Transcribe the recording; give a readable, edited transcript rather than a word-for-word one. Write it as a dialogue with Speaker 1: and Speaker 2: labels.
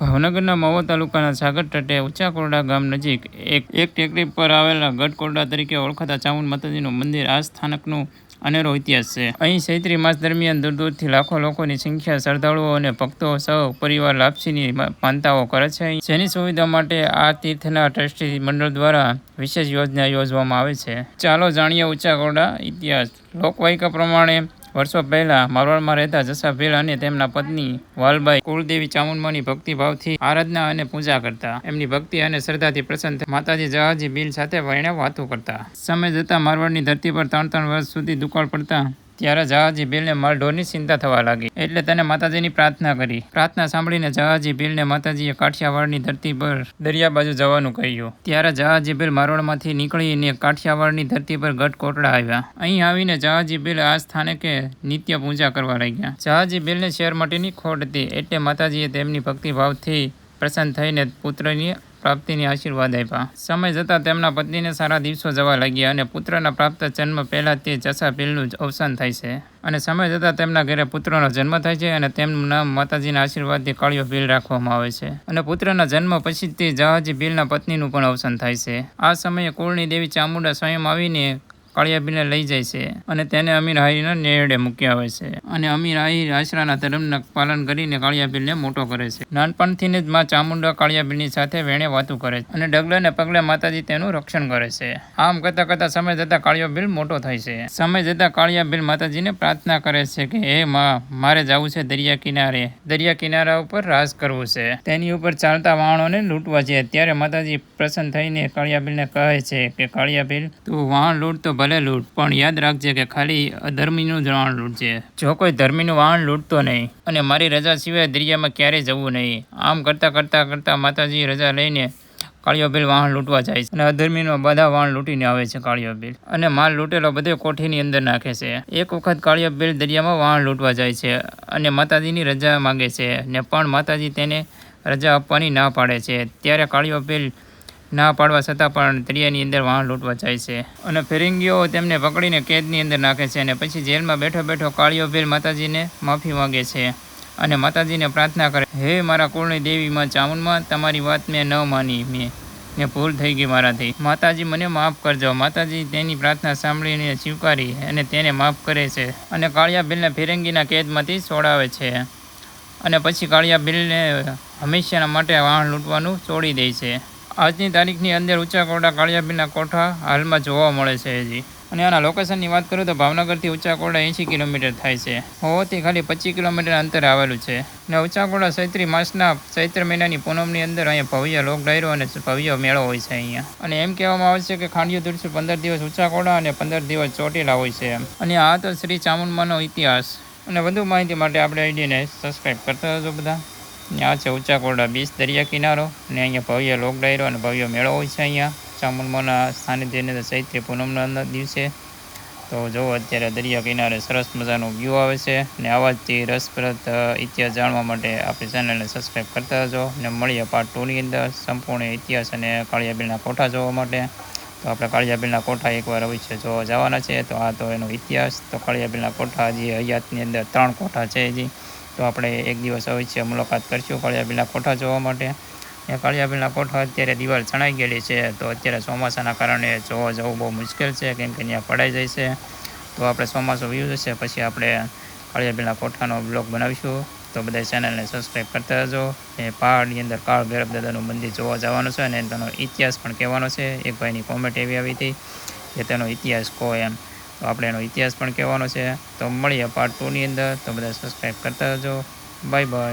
Speaker 1: ભાવનગરના મહુવા તાલુકાના સાગર તટે ઊંચા કોરડા ગામ નજીક એક ટેકરી પર આવેલા ગઢ કોરડા તરીકે ઓળખાતા ચામુંડ માતાજીનું મંદિર આ સ્થાનકનું અનેરો ઇતિહાસ છે. અહીં ચૈત્રી માસ દરમિયાન દૂર દૂરથી લાખો લોકોની સંખ્યા શ્રદ્ધાળુઓ અને ભક્તો સહ પરિવાર લાપસીની માનતાઓ કરે છે. જેની સુવિધા માટે આ તીર્થના ટ્રસ્ટી મંડળ દ્વારા વિશેષ યોજના યોજવામાં આવે છે. ચાલો જાણીએ ઊંચા કોરડા ઇતિહાસ. લોકવાયકા પ્રમાણે વર્ષો પહેલા મારવાડમાં રહેતા જસાભીલ અને તેમના પત્ની વાલબાઈ કુળદેવી ચામુંડમાની ભક્તિભાવથી આરાધના અને પૂજા કરતા. એમની ભક્તિ અને શ્રદ્ધાથી પ્રસન્ન થઈ માતાજી જહાજી ભીલ સાથે વરણે વાતો કરતા. સમય જતા મારવાડની ધરતી પર 3 વર્ષ સુધી દુકાળ પડતા ત્યારે જહાજી ભીલને માલઢોરની ચિંતા થવા લાગી. એટલે તેને માતાજીની પ્રાર્થના કરી. પ્રાર્થના સાંભળીને જહાજી ભીલને માતાજીએ કાઠિયાવાડની ધરતી પર દરિયા બાજુ જવાનું કહ્યું. ત્યારે જહાજી ભીલ મારવાડમાંથી નીકળીને કાઠિયાવાડની ધરતી પર ગઢ કોરડા આવ્યા. અહીં આવીને જહાજી ભીલ આ સ્થાનકે નિત્ય પૂજા કરવા લાગ્યા. જહાજી ભીલને શેર માટેની ખોટ હતી એટલે માતાજીએ તેમની ભક્તિભાવથી પ્રસન્ન થઈને પુત્રની પ્રાપ્તિની આશીર્વાદ આપ્યા. સમય જતાં તેમના પત્નીને સારા દિવસો જવા લાગ્યા અને પુત્રના પ્રાપ્ત જન્મ પહેલાં તે જસાભીલનું અવસાન થાય છે. અને સમય જતાં તેમના ઘરે પુત્રનો જન્મ થાય છે અને તેમનું નામ માતાજીના આશીર્વાદથી કાળિયો ભીલ રાખવામાં આવે છે. અને પુત્રના જન્મ પછી તે જહાજી ભીલના પત્નીનું પણ અવસાન થાય છે. આ સમયે કુળની દેવી ચામુંડા સ્વયં આવીને કાળિયા ભીલને લઈ જાય છે અને તેને અમીર આહીરના નેરડે મૂકી આવે છે. અને અમીર આહીર આશરાના ધર્મના પાલન કરીને કાળિયા ભીલને મોટો કરે છે. નાનપણથી જ માં ચામુંડા કાળિયા ભીલની સાથે વેણે વાતું કરે છે અને ડગલે ને પગલે માતાજી તેનું રક્ષણ કરે છે. આમ કરતા સમય જતા કાળિયો ભીલ મોટો થાય છે. સમય જતા કાળિયા ભીલ માતાજીને પ્રાર્થના કરે છે કે હે માં, મારે જવું છે દરિયા કિનારે. દરિયા કિનારા ઉપર રાસ કરવું છે. તેની ઉપર ચાલતા વાહણોને લૂંટવા છે. ત્યારે માતાજી પ્રસન્ન થઈને કાળિયા ભીલને કહે છે કે કાળિયા ભીલ, તું વાહણ લૂંટ તો ભલે લૂંટ, પણ યાદ રાખજે કે ખાલી અધર્મીનું જ વાહન લૂંટજે. જો કોઈ ધર્મીનું વાહન લૂંટતો નહીં અને મારી રજા સિવાય દરિયામાં ક્યારેય જવું નહીં. આમ કરતા માતાજી રજા લઈને કાળિયો ભીલ વાહન લૂંટવા જાય છે અને અધર્મીનો બધા વાહન લૂંટીને આવે છે કાળિયો ભીલ. અને માલ લૂંટેલો બધો કોઠીની અંદર નાખે છે. એક વખત કાળિયો ભીલ દરિયામાં વાહન લૂંટવા જાય છે અને માતાજીની રજા માંગે છે ને પણ માતાજી તેને રજા આપવાની ના પાડે છે. ત્યારે કાળિયો ભીલ ના પાડવા છતાં પણ દરિયાની અંદર વાહન લૂંટવા જાય છે અને ફિરંગીઓ તેમને પકડીને કેદની અંદર નાખે છે. અને પછી જેલમાં બેઠો કાળિયો ભીલ માતાજીને માફી માંગે છે અને માતાજીને પ્રાર્થના કરે, હે મારા કુળની દેવી માં ચામુંડમાં, તમારી વાત મેં ન માની, મેં ભૂલ થઈ ગઈ મારાથી, માતાજી મને માફ કરજો. માતાજી તેની પ્રાર્થના સાંભળીને સ્વીકારી અને તેને માફ કરે છે અને કાળિયા ભીલને ફિરંગીના કેદમાંથી છોડાવે છે. અને પછી કાળિયા ભીલને હંમેશાના માટે વાહન લૂંટવાનું છોડી દે છે. આજની તારીખની અંદર ઊંચા કોરડા કાળિયા ભીલના કોઠા હાલમાં જોવા મળે છે હજી. અને આના લોકેશનની વાત કરું તો ભાવનગરથી ઊંચા કોરડા 80 કિલોમીટર થાય છે. મહુવાથી ખાલી 25 કિલોમીટર અંતરે આવેલું છે. અને ઊંચા કોરડા ચૈત્રી માસના ચૈત્ર મહિનાની પૂનમની અંદર અહીંયા ભવ્ય લોક ડાયરો અને ભવ્ય મેળો હોય છે અહીંયા. અને એમ કહેવામાં આવે છે કે ખાંડિયો તુલસી 15 દિવસ ઊંચા કોરડા અને 15 દિવસ ચોટીલા હોય છે. અને આ તો શ્રી ચામુંડમાનો ઇતિહાસ. અને વધુ માહિતી માટે આપણે આઈડીને સબસ્ક્રાઈબ કરતા રહેજો બધા. આ છે ઊંચા કોરડા બીચ, દરિયા કિનારો. અને અહીંયા ભવ્ય લોક ડાયરો અને ભવ્ય મેળો હોય છે અહીંયા ચામુંડમાના સાનિધ્યને ચૈત્રી પૂનમના દિવસે. તો જો અત્યારે દરિયા કિનારે સરસ મજાનો વ્યૂ આવે છે. ને આવા જ રસપ્રદ ઇતિહાસ જાણવા માટે આપણી ચેનલને સબસ્ક્રાઈબ કરતા રહેજો. ને મળીએ પાર્ટ 2ની અંદર સંપૂર્ણ ઇતિહાસ અને કાળિયા ભીલના કોઠા જોવા માટે. તો આપણે કાળિયા ભીલના કોઠા એકવાર અવશ્ય જોવા જવાના છે. તો આ તો એનો ઇતિહાસ. તો કાળિયા ભીલના કોઠા હજી હયાતની અંદર 3 કોઠા છે હજી. તો આપણે એક દિવસ અવશ્ય મુલાકાત કરીશું કાળિયા ભીલના કોઠા જોવા માટે. એ કાળિયા ભીલના કોઠા અત્યારે દિવાલ ચણાઈ ગયેલી છે. તો અત્યારે ચોમાસાના કારણે જોવા જવું બહુ મુશ્કેલ છે, કેમ કે ત્યાં પડાઈ જાય છે. તો આપણે ચોમાસું વ્યૂ જશે પછી આપણે કાળિયા ભીલના કોઠાનો બ્લોગ બનાવીશું. તો બધા ચેનલને સબસ્ક્રાઈબ કરતા રહેજો. એ પહાડની અંદર કાળ ભૈરવ દાદાનું મંદિર જોવા જવાનું છે અને તેનો ઇતિહાસ પણ કહેવાનો છે. એક ભાઈની કોમેન્ટ એવી આવી હતી કે તેનો ઇતિહાસ કહો એમ. તો આપણે એનો ઇતિહાસ પણ કહેવાનો છે. તો મળીએ પાર્ટ 2ની અંદર. તો બધા સબસ્ક્રાઈબ કરતા રહેજો. Bye bye.